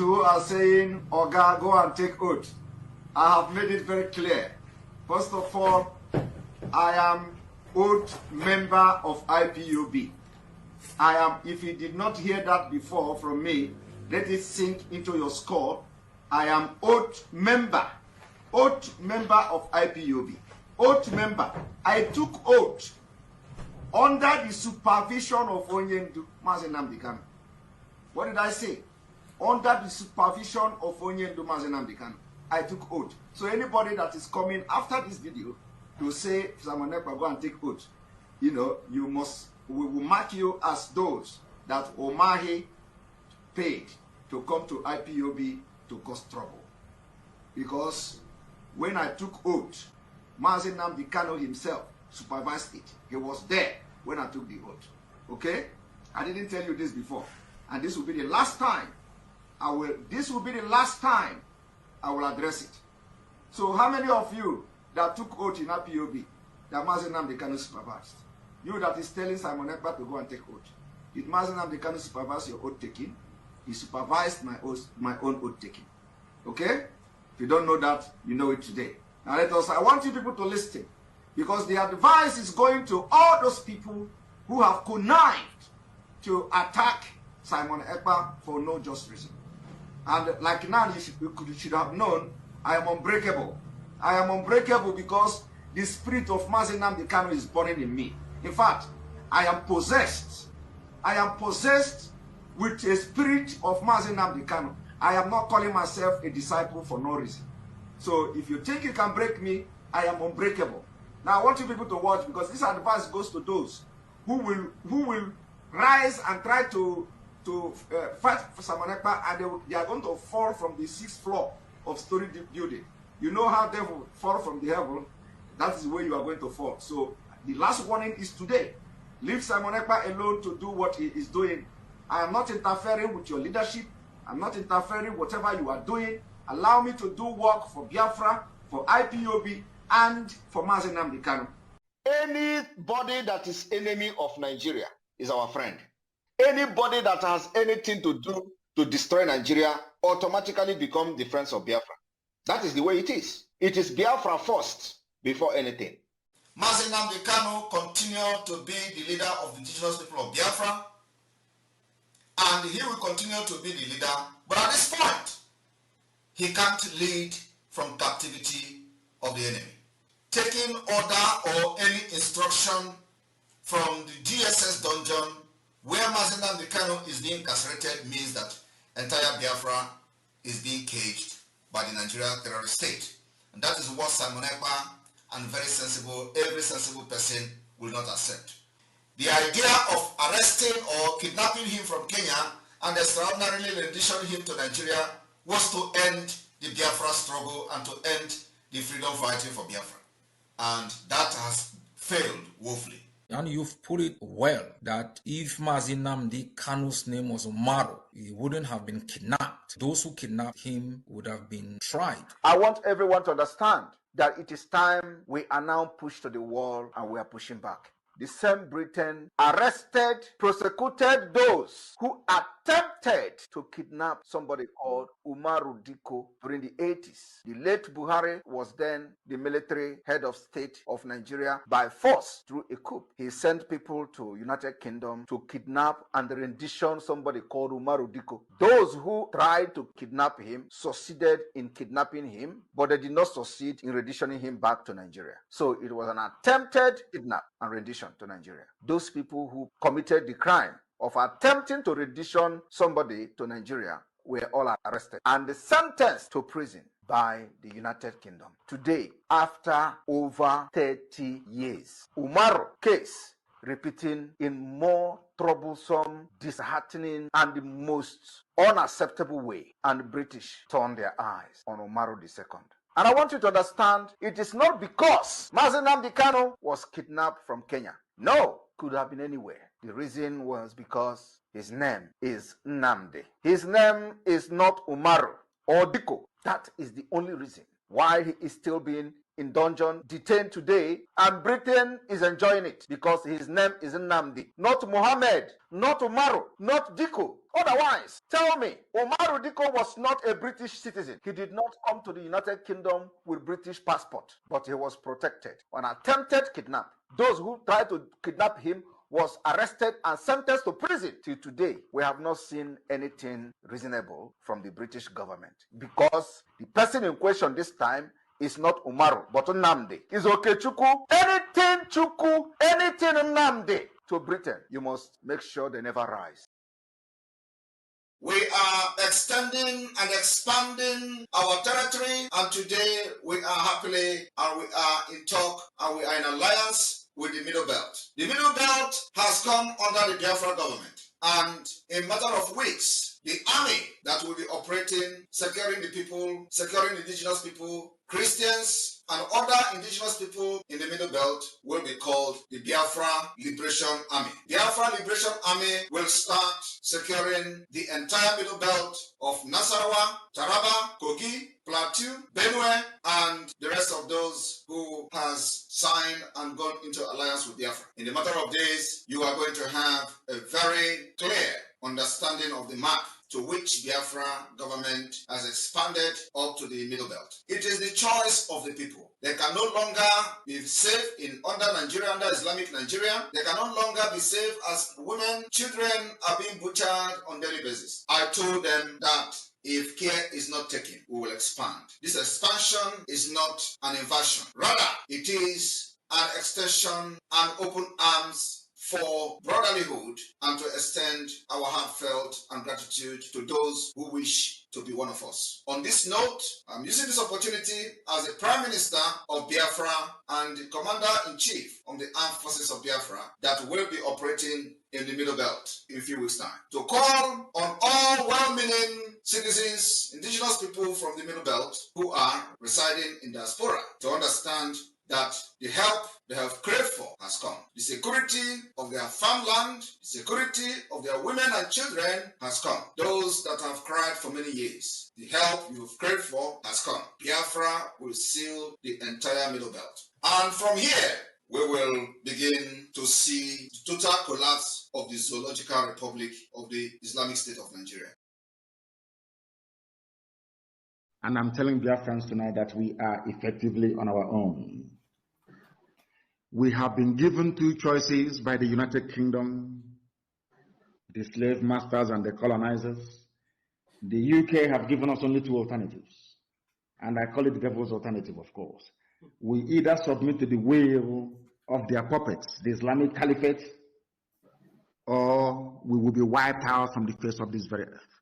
who are saying, Oga, go and take oath, I have made it very clear. First of all, I am oath member of IPOB. I am, if you did not hear that before from me, let it sink into your skull. I am oath member of IPOB. Oath member. I took oath under the supervision of Onyendu Mazenamdi Kanu. What did I say? Under the supervision of Onyendu Mazenamdi Kanu. I took oath. So anybody that is coming after this video to say, Simon Ekpa, go and take oath, you know, you must, we will mark you as those that Omahi paid to come to IPOB to cause trouble. Because when I took oath, Mazenamdi Kanu himself supervised it. He was there when I took the oath. Okay? I didn't tell you this before. And this will be the last time I will address it. So how many of you that took oath in IPOB that Mazenamdi Kanu supervised? You that is telling Simon Ekpa to go and take oath. Did Mazenamdi Kanu supervise your oath taking? He supervised my own oath taking. Okay? If you don't know that, you know it today. Now I want you people to listen, because the advice is going to all those people who have connived to attack Simon Ekpa for no just reason. And like now you should have known, I am unbreakable. I am unbreakable because the spirit of Mazenamdi Kanu is burning in me. In fact, I am possessed. I am possessed with a spirit of Mazenamdi Kanu. I am not calling myself a disciple for no reason. So if you think you can break me, I am unbreakable. Now I want you people to watch, because this advice goes to those who will rise and try to fight for Simon Ekpa, and they are going to fall from the 6th floor of story building. You know how devil fall from the heaven? That is where you are going to fall. So the last warning is today. Leave Simon Ekpa alone to do what he is doing. I am not interfering with your leadership. I'm not interfering whatever you are doing. Allow me to do work for Biafra, for IPOB, and for Mazenamdi Kanu. Anybody that is enemy of Nigeria is our friend. Anybody that has anything to do to destroy Nigeria automatically become the friends of Biafra. That is the way it is. It is Biafra first before anything. Mazenamdi Kanu continued to be the leader of the indigenous people of Biafra, and he will continue to be the leader. But at this point, he can't lead from captivity of the enemy. Taking order or any instruction from the DSS dungeon where Mazenamdi Kanu is being incarcerated means that entire Biafra is being caged by the Nigerian terrorist state. And that is what Simon Ekpa and every sensible person will not accept. The idea of arresting or kidnapping him from Kenya and extraordinarily renditioning him to Nigeria was to end the Biafra struggle and to end the freedom fighting for Biafra. And that has failed woefully. And you've put it well that if Mazenamdi Kanu's name was Umaru, he wouldn't have been kidnapped. Those who kidnapped him would have been tried. I want everyone to understand that it is time we are now pushed to the wall, and we are pushing back. The same Britain arrested, prosecuted those who attempted to kidnap somebody called Umaru Diko during the 80s. The late Buhari was then the military head of state of Nigeria by force through a coup. He sent people to United Kingdom to kidnap and rendition somebody called Umaru Diko. Those who tried to kidnap him succeeded in kidnapping him, but they did not succeed in renditioning him back to Nigeria. So it was an attempted kidnap and rendition to Nigeria. Those people who committed the crime of attempting to rendition somebody to Nigeria were all arrested and sentenced to prison by the United Kingdom. Today, after over 30 years, Umaru case repeating in more troublesome, disheartening, and the most unacceptable way, and British turned their eyes on Umaru II. And I want you to understand, it is not because Mazenamdi Kanu was kidnapped from Kenya. No, could have been anywhere. The reason was because his name is Nnamdi. His name is not Umaru or Diko. That is the only reason why he is still being in dungeon, detained today, and Britain is enjoying it because his name is Nnamdi. Not Mohammed, not Umaru, not Diko. Otherwise, tell me, Umaru Diko was not a British citizen. He did not come to the United Kingdom with British passport, but he was protected. On attempted kidnap, those who tried to kidnap him was arrested and sentenced to prison. Till today, we have not seen anything reasonable from the British government, because the person in question this time is not Umaru, but Nnamdi. Is Okechukwu. Anything Chukwu, anything Nnamdi to Britain, you must make sure they never rise. We are extending and expanding our territory, and today we are happily and we are in talk and we are in alliance with the Middle Belt. The Middle Belt has come under the Biafra government, and in a matter of weeks, the army that will be operating, securing the people, securing indigenous people, Christians, and other indigenous people in the Middle Belt will be called the Biafra Liberation Army. Biafra Liberation Army will start securing the entire Middle Belt of Nasarawa, Taraba, Kogi, Plateau, Benue, and the rest of those who has signed and gone into alliance with Biafra. In a matter of days, you are going to have a very clear understanding of the map to which Biafra government has expanded up to the Middle Belt. It is the choice of the people. They can no longer be safe under Nigeria, under Islamic Nigeria. They can no longer be safe as women, children are being butchered on daily basis. I told them that if care is not taken, we will expand. This expansion is not an invasion. Rather, it is an extension and open arms for brotherlyhood and to extend our heartfelt and gratitude to those who wish to be one of us. On this note, I'm using this opportunity as the Prime Minister of Biafra and the Commander-in-Chief of the Armed Forces of Biafra that will be operating in the Middle Belt in a few weeks' time, to call on all well-meaning citizens, indigenous people from the Middle Belt who are residing in diaspora to understand that the help they have craved for has come. The security of their farmland, the security of their women and children has come. Those that have cried for many years, the help you've craved for has come. Biafra will seal the entire Middle Belt. And from here, we will begin to see the total collapse of the Zoological Republic of the Islamic State of Nigeria. And I'm telling Biafrans tonight that we are effectively on our own. We have been given two choices by the United Kingdom, the slave masters and the colonizers. The UK have given us only two alternatives, and I call it the devil's alternative, of course. We either submit to the will of their puppets, the Islamic Caliphate, or we will be wiped out from the face of this very earth.